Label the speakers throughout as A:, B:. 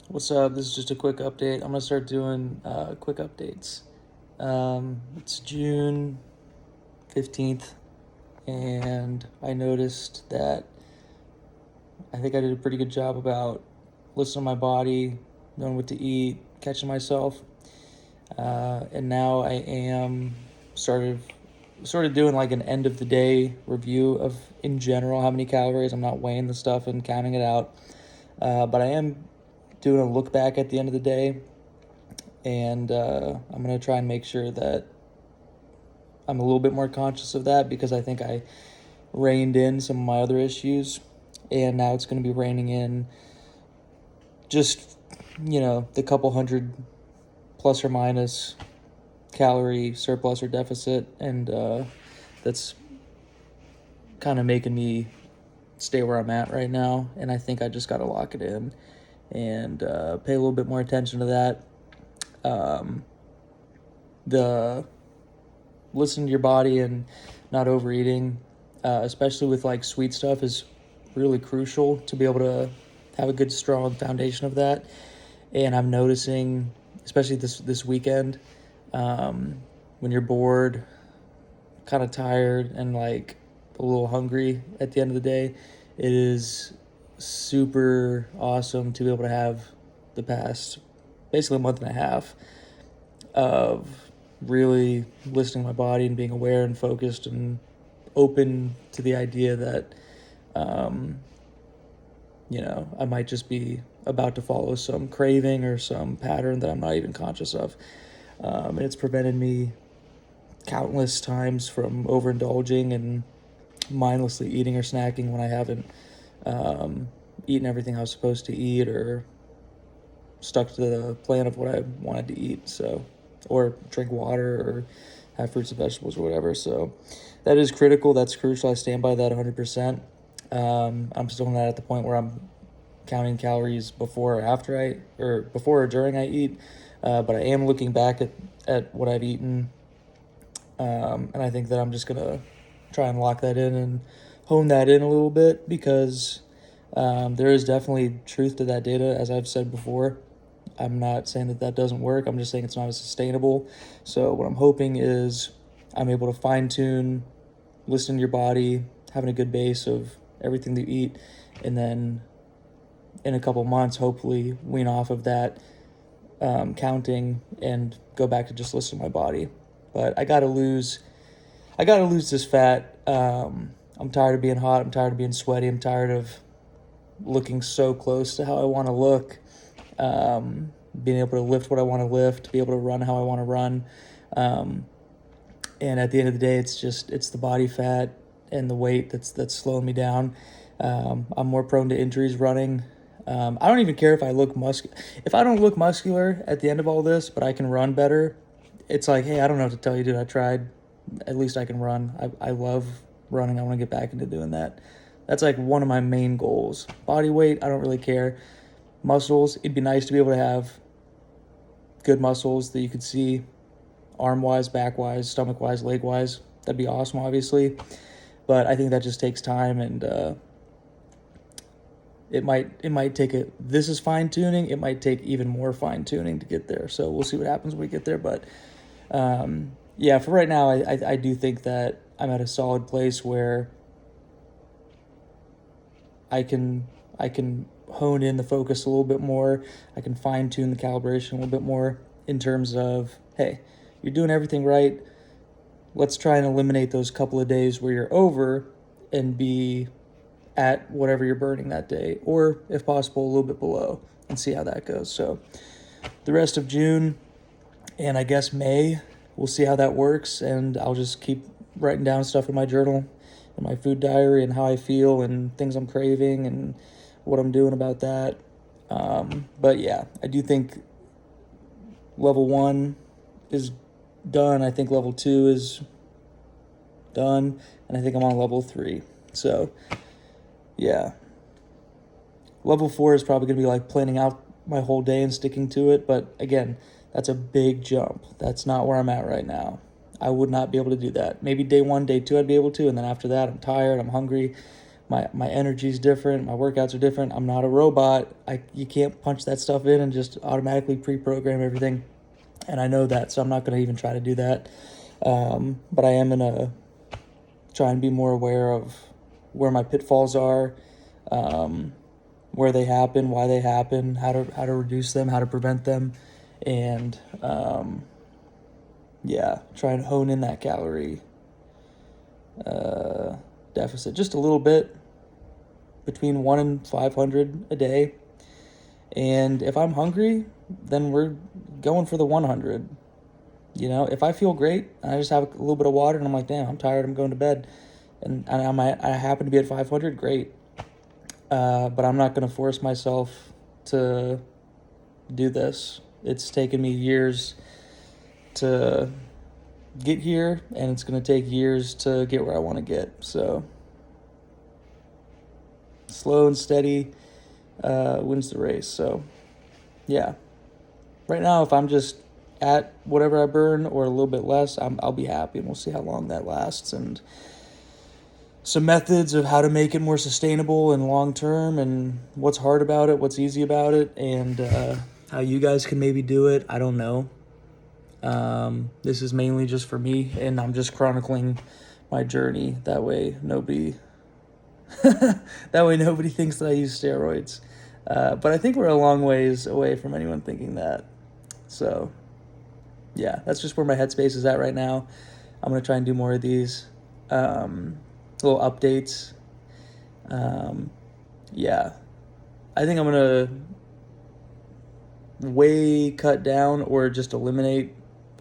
A: What's up? This is just a quick update. I'm gonna start doing quick updates. It's June 15th, and I noticed that I think I did a pretty good job about listening to my body, knowing what to eat, catching myself. And now I am sort of doing like an end of the day review of in general how many calories. I'm not weighing the stuff and counting it out, but I am doing a look back at the end of the day, and I'm gonna try and make sure that I'm a little bit more conscious of that because I think I reined in some of my other issues, and now it's going to be reining in just the couple hundred plus or minus calorie surplus or deficit, and that's kind of making me stay where I'm at right now. And I think I just got to lock it in and pay a little bit more attention to that. The listening to your body and not overeating, especially with like sweet stuff, is really crucial to be able to have a good strong foundation of that. And I'm noticing, especially this weekend, when you're bored, kind of tired, and like a little hungry at the end of the day, it is super awesome to be able to have the past basically a month and a half of really listening to my body and being aware and focused and open to the idea that I might just be about to follow some craving or some pattern that I'm not even conscious of. And it's prevented me countless times from overindulging and mindlessly eating or snacking when I haven't eaten everything I was supposed to eat or stuck to the plan of what I wanted to eat. So, or drink water or have fruits and vegetables or whatever. So that is critical. That's crucial. I stand by that 100%. I'm still not at the point where I'm counting calories before or during I eat. But I am looking back at what I've eaten. And I think that I'm just going to try and lock that in and hone that in a little bit because there is definitely truth to that data, as I've said before. I'm not saying that doesn't work. I'm just saying it's not as sustainable. So what I'm hoping is I'm able to fine tune, listen to your body, having a good base of everything that you eat, and then in a couple months, hopefully wean off of that counting and go back to just listening to my body. But I gotta lose this fat. I'm tired of being hot. I'm tired of being sweaty. I'm tired of looking so close to how I want to look. Being able to lift what I want to lift, be able to run how I want to run. And at the end of the day, it's the body fat and the weight that's slowing me down. I'm more prone to injuries running. I don't even care if I look if I don't look muscular at the end of all this, but I can run better. It's like, hey, I don't know what to tell you, dude. I tried. At least I can run. I love running. I want to get back into doing that. That's like one of my main goals. Body weight, I don't really care. Muscles, it'd be nice to be able to have good muscles that you could see arm-wise, back-wise, stomach-wise, leg-wise. That'd be awesome, obviously. But I think that just takes time, and it might take this is fine-tuning. It might take even more fine-tuning to get there. So we'll see what happens when we get there. But yeah, for right now, I do think that I'm at a solid place where I can hone in the focus a little bit more. I can fine tune the calibration a little bit more in terms of, hey, you're doing everything right. Let's try and eliminate those couple of days where you're over and be at whatever you're burning that day, or if possible, a little bit below, and see how that goes. So the rest of June and I guess May, we'll see how that works, and I'll just keep writing down stuff in my journal, in my food diary, and how I feel and things I'm craving and what I'm doing about that. But yeah, I do think level 1 is done. I think level 2 is done, and I think I'm on level 3. So yeah, level 4 is probably going to be like planning out my whole day and sticking to it. But again, that's a big jump. That's not where I'm at right now. I would not be able to do that. Maybe day 1, day 2, I'd be able to. And then after that, I'm tired, I'm hungry. my energy's different, my workouts are different. I'm not a robot. You can't punch that stuff in and just automatically pre-program everything. And I know that, so I'm not going to even try to do that. But I am going to try and be more aware of where my pitfalls are, where they happen, why they happen, how to reduce them, how to prevent them, and try and hone in that calorie deficit just a little bit, between 1 and 500 a day. And if I'm hungry, then we're going for the 100. If I feel great and I just have a little bit of water and I'm like, damn, I'm tired, I'm going to bed, and I happen to be at 500, great. But I'm not going to force myself to do this. It's taken me years to get here, and it's going to take years to get where I want to get. So slow and steady wins the race. So yeah, right now, if I'm just at whatever I burn or a little bit less, I'll be happy, and we'll see how long that lasts, and some methods of how to make it more sustainable and long-term, and what's hard about it, what's easy about it, and how you guys can maybe do it. I don't know. This is mainly just for me, and I'm just chronicling my journey. That way nobody thinks that I use steroids. But I think we're a long ways away from anyone thinking that. So yeah, that's just where my headspace is at right now. I'm going to try and do more of these little updates. I think I'm going to way cut down or just eliminate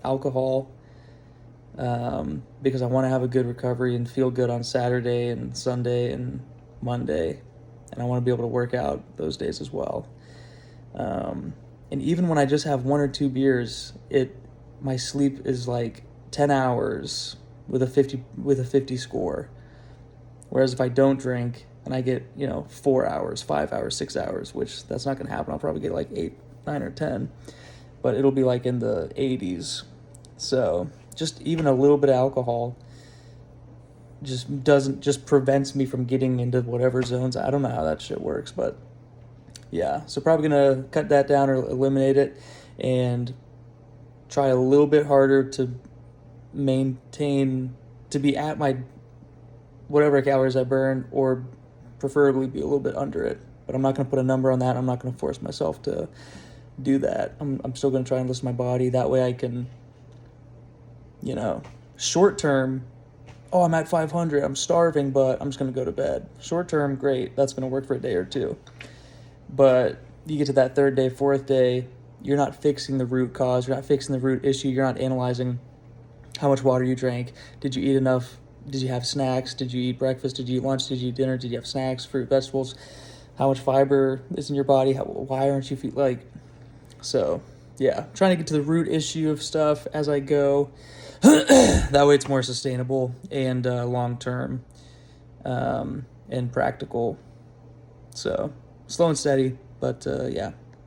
A: alcohol, because I want to have a good recovery and feel good on Saturday and Sunday and Monday, and I want to be able to work out those days as well. And even when I just have 1 or 2 beers, my sleep is like 10 hours with a 50 score. Whereas if I don't drink and I get 4 hours, 5 hours, 6 hours, which that's not going to happen. I'll probably get like 8, 9, or 10, but it'll be like in the 80s. So just even a little bit of alcohol just prevents me from getting into whatever zones. I don't know how that shit works, but yeah. So probably gonna cut that down or eliminate it, and try a little bit harder to be at my whatever calories I burn, or preferably be a little bit under it. But I'm not gonna put a number on that. I'm not gonna force myself to do that. I'm still gonna try and listen to my body. That way I can, short term, I'm at 500, I'm starving, but I'm just going to go to bed. Short term, great, that's going to work for a day or two. But you get to that 3rd day, 4th day, you're not fixing the root cause, you're not fixing the root issue, you're not analyzing how much water you drank, did you eat enough, did you have snacks, did you eat breakfast, did you eat lunch, did you eat dinner, did you have snacks, fruit, vegetables, how much fiber is in your body, why aren't you so yeah, trying to get to the root issue of stuff as I go. That way it's more sustainable and long-term and practical. So slow and steady, but yeah.